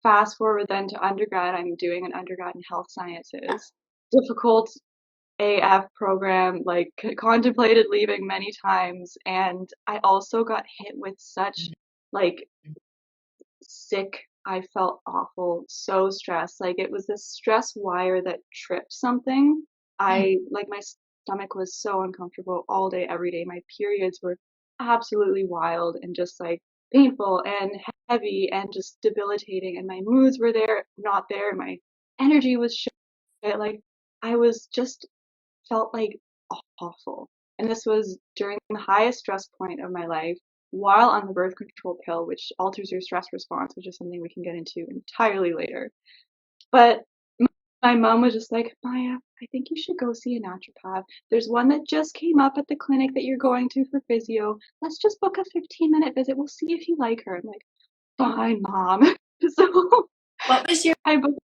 fast forward then to undergrad. I'm doing an undergrad in health sciences. Difficult AF program, like contemplated leaving many times, and I also got hit with such like sick. I felt awful, so stressed. Like it was this stress wire that tripped something. Mm. My stomach was so uncomfortable all day, every day. My periods were absolutely wild and just like painful and heavy and just debilitating. And my moods were not there. My energy was shit. Like I was just felt like awful. And this was during the highest stress point of my life while on the birth control pill, which alters your stress response, which is something we can get into entirely later. But my mom was just like, Maya, I think you should go see a naturopath. There's one that just came up at the clinic that you're going to for physio. Let's just book a 15-minute visit. We'll see if you like her. I'm like, fine, mom. So What was your, I booked.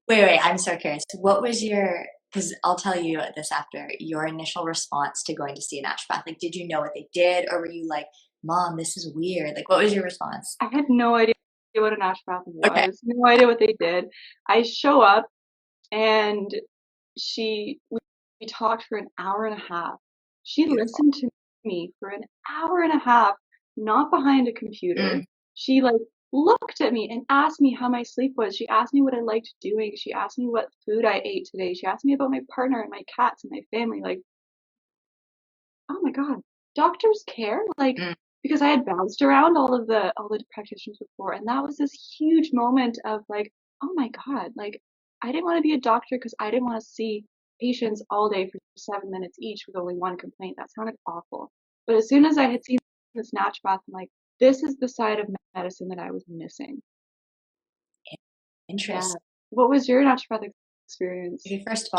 wait, I'm so curious. What was your, because I'll tell you this after, your initial response to going to see a naturopath? Like, did you know what they did, or were you like, Mom, this is weird? Like, what was your response? I had no idea what a naturopath Okay. was, no idea what they did. I show up and we talked for an hour and a half. She Beautiful. listened to me for an hour and a half, not behind a computer. Mm. She like looked at me and asked me how my sleep was. She asked me what I liked doing. She asked me what food I ate today. She asked me about my partner and my cats and my family. Like, oh my God, doctors care? Like, Mm. because I had bounced around all the practitioners before, and that was this huge moment of like, oh my God, like I didn't want to be a doctor because I didn't want to see patients all day for 7 minutes each with only one complaint. That sounded awful. But as soon as I had seen this naturopath, I'm like, this is the side of medicine that I was missing. Yeah. Interesting. What was your naturopathic experience? Okay, first of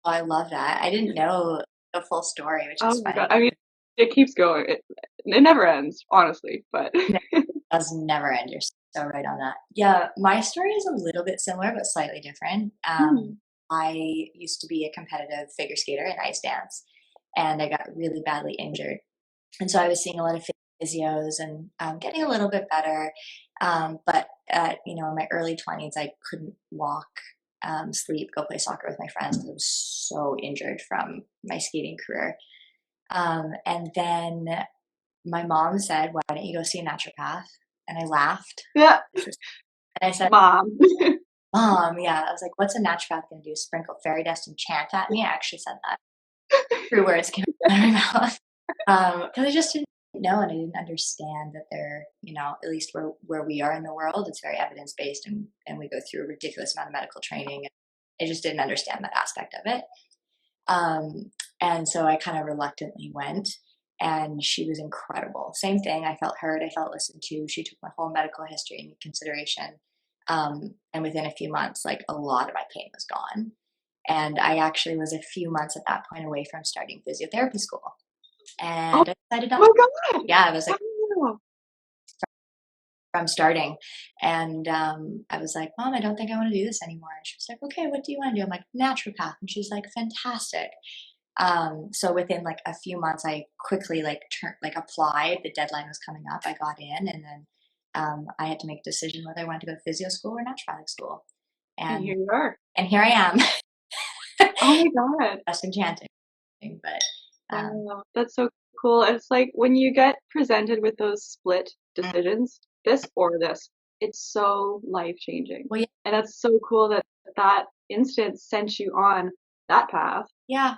all, I love that. I didn't know the full story, which Oh is my God. funny. I mean, it keeps going. It never ends, honestly, but No, it does never end. You're so right on that. Yeah, my story is a little bit similar, but slightly different. Hmm. I used to be a competitive figure skater in ice dance, and I got really badly injured. And so I was seeing a lot of physios and getting a little bit better. But in my early 20s, I couldn't walk, sleep, go play soccer with my friends because I was so injured from my skating career. And then my mom said, "Why don't you go see a naturopath?" And I laughed. Yeah, And I said, mom. "Mom, yeah." I was like, "What's a naturopath going to do? Sprinkle fairy dust and chant at me?" I actually said that. True words came out of my mouth. Because I just didn't know and I didn't understand that they're, at least where we are in the world, it's very evidence based and we go through a ridiculous amount of medical training. I just didn't understand that aspect of it. Um, and so I kind of reluctantly went, and she was incredible. Same thing. I felt heard. I felt listened to. She took my whole medical history into consideration. And within a few months, like a lot of my pain was gone. And I actually was a few months at that point away from starting physiotherapy school. Oh And I decided not my to. God. Yeah, I was like, Wow. from starting. And I was like, Mom, I don't think I want to do this anymore. And she was like, okay, what do you want to do? I'm like, naturopath. And she's like, fantastic. So within like a few months, I quickly applied. The deadline was coming up. I got in, and then I had to make a decision whether I wanted to go to physio school or naturopathic school. And And here you are. and here I am, Oh my God. just enchanting. But Wow. That's so cool. It's like when you get presented with those split mm, decisions, this or this, it's so life changing. well, And that's so cool that that instance sent you on that path. yeah,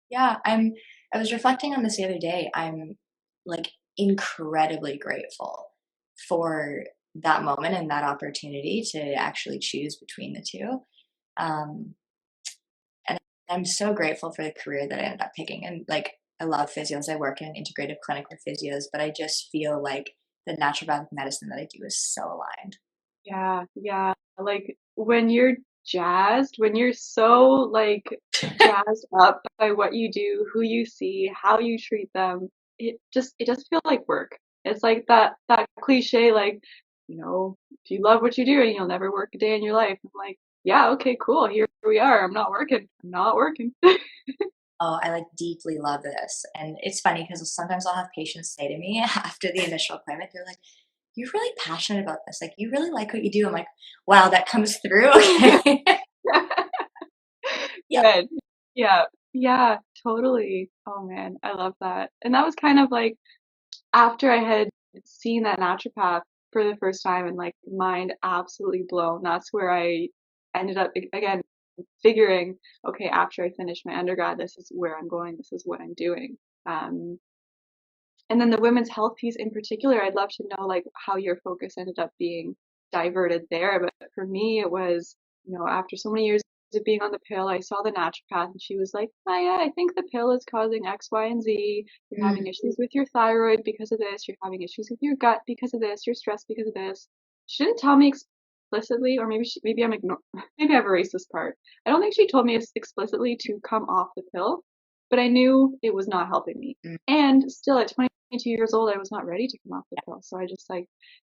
yeah. I was reflecting on this the other day. I'm like incredibly grateful for that moment and that opportunity to actually choose between the two. Um, and I'm so grateful for the career that I ended up picking. And like, I love physios. I work in an integrative clinic with physios, but I just feel like the naturopathic medicine that I do is so aligned. Yeah, yeah. Like when you're jazzed, when you're so like jazzed up by what you do, who you see, how you treat them, it does feel like work. It's like that cliche like, if you love what you do and you'll never work a day in your life. I'm like, yeah, okay, cool. Here we are. I'm not working. I'm not working. Oh, I like deeply love this. And it's funny because sometimes I'll have patients say to me after the initial appointment, they're like, you're really passionate about this. Like, you really like what you do. I'm like, wow, that comes through. Okay. Yeah. Good. Yeah. Yeah, totally. Oh man, I love that. And that was kind of like after I had seen that naturopath for the first time and like mind absolutely blown. That's where I ended up again figuring, okay, after I finish my undergrad, this is where I'm going, this is what I'm doing. Um, and then the women's health piece in particular, I'd love to know like how your focus ended up being diverted there. But for me, it was, after so many years of being on the pill, I saw the naturopath and she was like, oh yeah, I think the pill is causing X, Y, and Z. You're having Mm, issues with your thyroid because of this. You're having issues with your gut because of this. You're stressed because of this. She didn't tell me explicitly, or maybe I'm maybe I've erased this part. I don't think she told me explicitly to come off the pill, but I knew it was not helping me. mm, And still at 22 years old, I was not ready to come off the pill. So I just like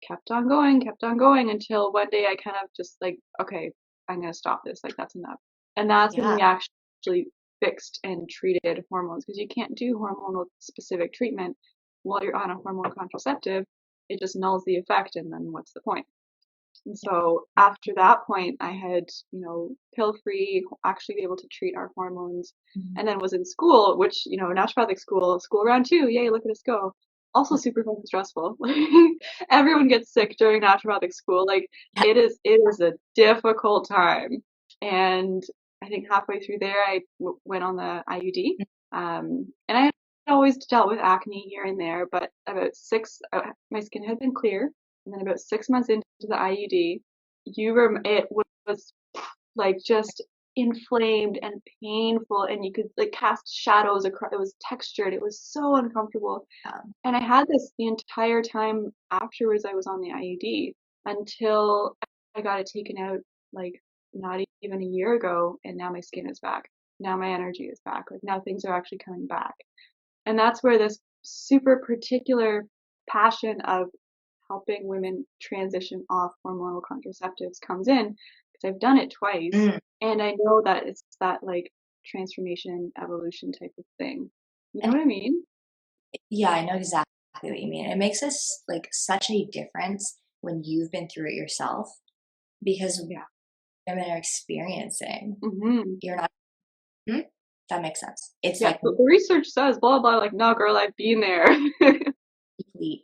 kept on going until one day I kind of just like, okay, I'm going to stop this. Like, that's enough. And that's when yeah. we actually fixed and treated hormones because you can't do hormonal specific treatment while you're on a hormone contraceptive. It just nulls the effect. And then what's the point? And so after that point, I had, pill free, actually be able to treat our hormones, Mhm. and then was in school, which, naturopathic school round two, yay, look at us go. Also super fucking stressful. Like everyone gets sick during naturopathic school. Like Yeah. it is a difficult time. And I think halfway through there, I went on the IUD. And I had always dealt with acne here and there, but my skin had been clear. And then about 6 months into the IUD, it was like just inflamed and painful, and you could like cast shadows across. It was textured. It was so uncomfortable. And I had this the entire time afterwards I was on the IUD until I got it taken out like not even a year ago, and now my skin is back. Now my energy is back. Like now things are actually coming back. And that's where this super particular passion of helping women transition off hormonal contraceptives comes in because I've done it twice Mm. and I know that it's that like transformation evolution type of thing. You know And what I mean? yeah, I know exactly what you mean. It makes us like such a difference when you've been through it yourself because Yeah. women are experiencing. Hmm. You're not. Hmm? That makes sense. It's Yeah. like But the research says blah blah. Like, no, girl, I've been there. deeply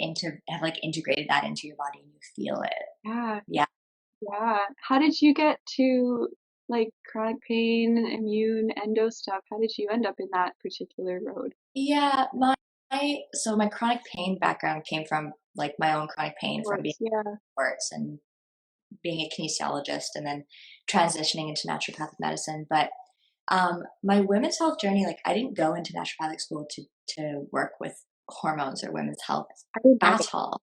have like integrated that into your body and you feel it. Yeah. Yeah. Yeah. How did you get to like chronic pain, immune, endo stuff? How did you end up in that particular road? Yeah, so my chronic pain background came from like my own chronic pain from being Sports. Yeah. in sports and being a kinesiologist and then transitioning into naturopathic medicine. But my women's health journey, like I didn't go into naturopathic school to work with hormones or women's health I didn't either. at all.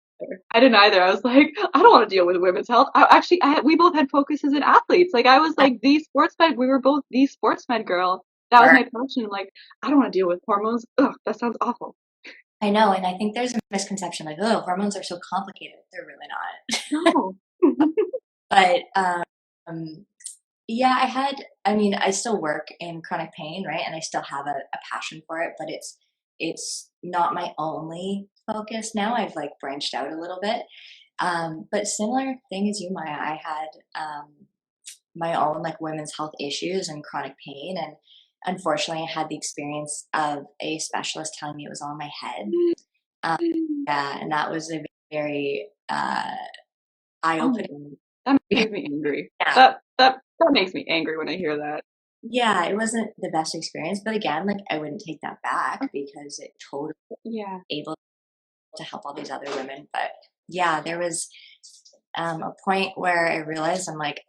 I didn't either. I was like, I don't want to deal with women's health. We both had focuses in athletes. Like I was Yeah, like the sportsman. We were both the sportsman girl. That was or my passion. I'm like, I don't want to deal with hormones. Ugh, that sounds awful. I know, and I think there's a misconception like, oh, hormones are so complicated. They're really not. No. But yeah, I mean, I still work in chronic pain, right? And I still have a passion for it, but it's not my only focus now. I've like branched out a little bit. But similar thing as you, Maya, I had my own like women's health issues and chronic pain. And unfortunately, I had the experience of a specialist telling me it was on my head. Um, yeah, and that was a very eye Oh my opening. god, that makes me angry. Yeah, That makes me angry when I hear that. yeah, it wasn't the best experience, but again, like I wouldn't take that back because it totally Yeah. able to help all these other women. But yeah, there was a point where I realized I'm like,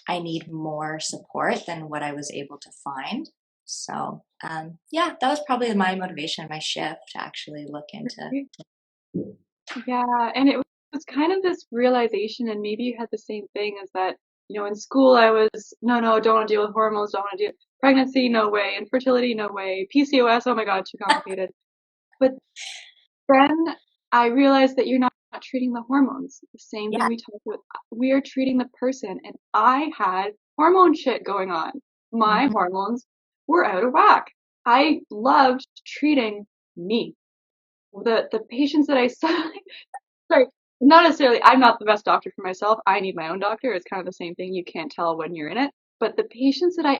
I need more support than what I was able to find. So yeah, that was probably my motivation, my shift to actually look into. Yeah, and it was kind of this realization, and maybe you had the same thing, is that, in school I was, no, no, don't want to deal with hormones, don't want to do pregnancy, no way, infertility, no way, PCOS, oh my God, too complicated. But then I realized that you're not treating the hormones. The same thing Yeah. we talked about. We are treating the person, and I had hormone shit going on. My Mhm. hormones were out of whack. I loved treating me. The patients that I saw, sorry, not necessarily, I'm not the best doctor for myself. I need my own doctor. It's kind of the same thing. You can't tell when you're in it. But the patients that I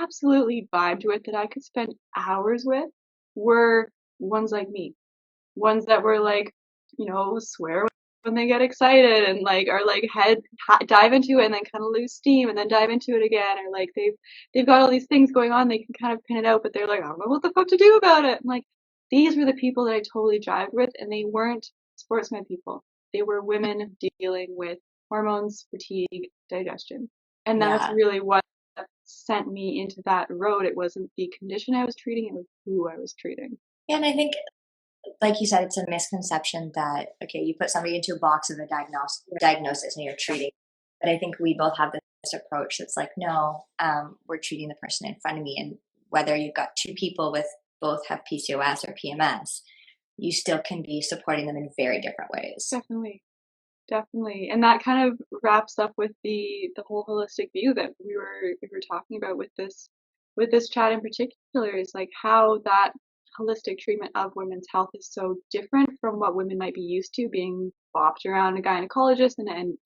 absolutely vibed with, that I could spend hours with, were ones like me. Ones that were like, swear when they get excited and like are like dive into it and then kind of lose steam and then dive into it again, or like they've got all these things going on, they can kind of pin it out, but they're like, I don't know what the fuck to do about it. And like, these were the people that I totally jived with, and they weren't sportsmen people. They were women dealing with hormones, fatigue, digestion. And that's Yeah. really what sent me into that road. It wasn't the condition I was treating, it was who I was treating. Yeah, and I think, like you said, it's a misconception that, okay, you put somebody into a box of a diagnosis and you're treating. But I think we both have this approach that's like, no, we're treating the person in front of me. And whether you've got two people with both have PCOS or PMS, you still can be supporting them in very different ways. Definitely. Definitely. And that kind of wraps up with the whole holistic view that we were talking about with this chat in particular, is like how that holistic treatment of women's health is so different from what women might be used to, being bopped around a gynecologist and an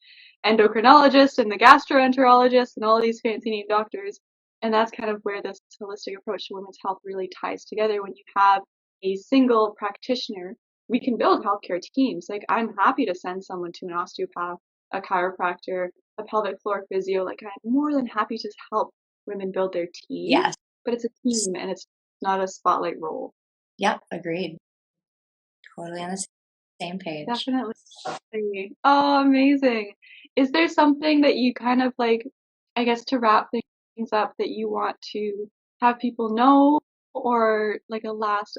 endocrinologist and the gastroenterologist and all these fancy name doctors. And that's kind of where this holistic approach to women's health really ties together. When you have a single practitioner, we can build healthcare teams. Like, I'm happy to send someone to an osteopath, a chiropractor, a pelvic floor physio. Like, I'm more than happy to help women build their team, Yes. but it's a team and it's not a spotlight role. Yep. Agreed. Totally on the same page. Definitely. Oh, amazing. Is there something that you kind of like, I guess, to wrap things up, that you want to have people know, or like a last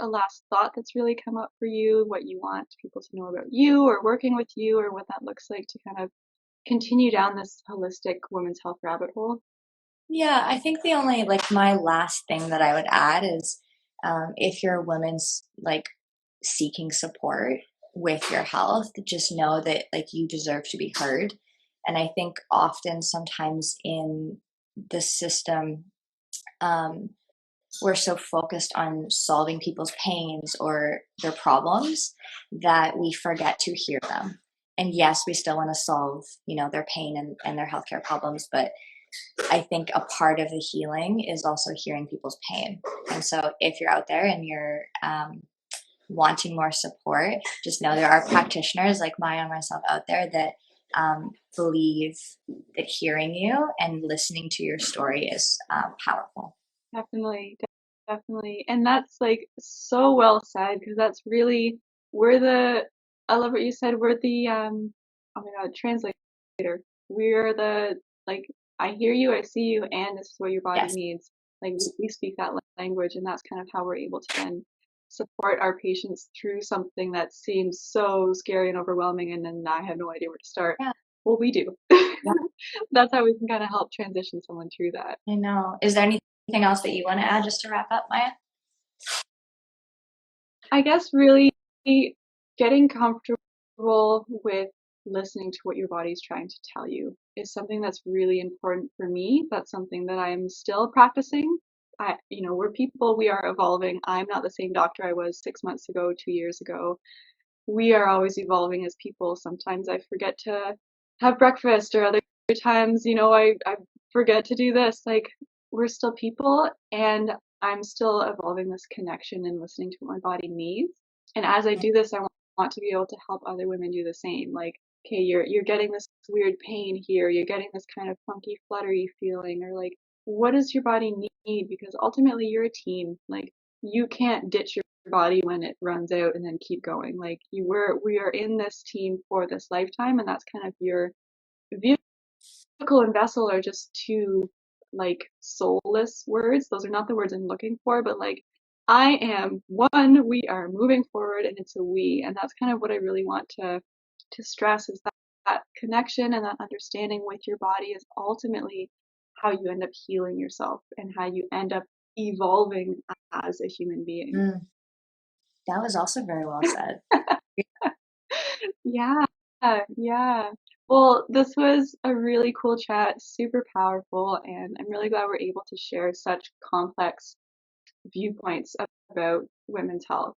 thought that's really come up for you, what you want people to know about you or working with you, or what that looks like to kind of continue down this holistic women's health rabbit hole? Yeah, I think the only, like, my last thing that I would add is, if you're a woman's like seeking support with your health, just know that like you deserve to be heard. And I think often, sometimes in the system, um, we're so focused on solving people's pains or their problems that we forget to hear them. And yes, we still want to solve, their pain and their healthcare problems, but I think a part of the healing is also hearing people's pain. And so if you're out there and you're wanting more support, just know there are practitioners like Maya and myself out there that believe that hearing you and listening to your story is powerful. Definitely, definitely. And that's like so well said, because that's really, we're the, I love what you said, we're the, oh my God, translator. We're the, like, I hear you, I see you, and this is what your body Yes. needs. Like, we speak that language, and that's kind of how we're able to then support our patients through something that seems so scary and overwhelming, and then I have no idea where to start. Yeah. Well, we do. Yeah. That's how we can kind of help transition someone through that. I know. Is there anything else that you want to add just to wrap up, Maya? I guess really getting comfortable with listening to what your body's trying to tell you is something that's really important for me. That's something that I'm still practicing. We're people, we are evolving. I'm not the same doctor I was 6 months ago, 2 years ago. We are always evolving as people. Sometimes I forget to have breakfast, or other times, I forget to do this. Like, we're still people, and I'm still evolving this connection and listening to what my body needs. And as I do this, I want to be able to help other women do the same. Like, okay, you're getting this weird pain here, you're getting this kind of funky, fluttery feeling, or like, what does your body need? Because ultimately, you're a team. Like, you can't ditch your body when it runs out and then keep going. Like, we are in this team for this lifetime, and that's kind of your vehicle and vessel are just two like soulless words. Those are not the words I'm looking for, but like, I am one, we are moving forward, and it's a we. And that's kind of what I really want to stress, is that connection and that understanding with your body is ultimately how you end up healing yourself and how you end up evolving as a human being. Mm, that was also very well said. Yeah, yeah. Well, this was a really cool chat, super powerful, and I'm really glad we're able to share such complex viewpoints about women's health.